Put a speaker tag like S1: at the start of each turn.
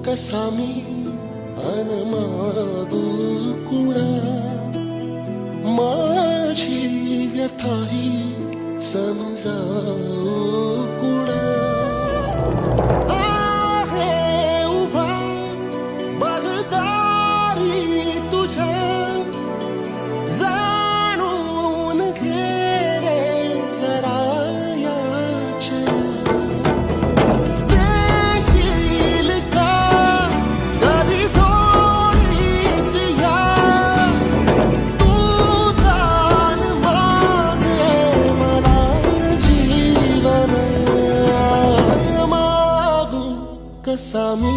S1: कसा मी अनमागू कुणा माझी व्यथाही समजावू कुणा आहे उभा बगदारी तुझ्या जाणून घे रे जरा याचना देशील का कधी जोडीत या तू दान माझे मला जीवन मागू कसा मी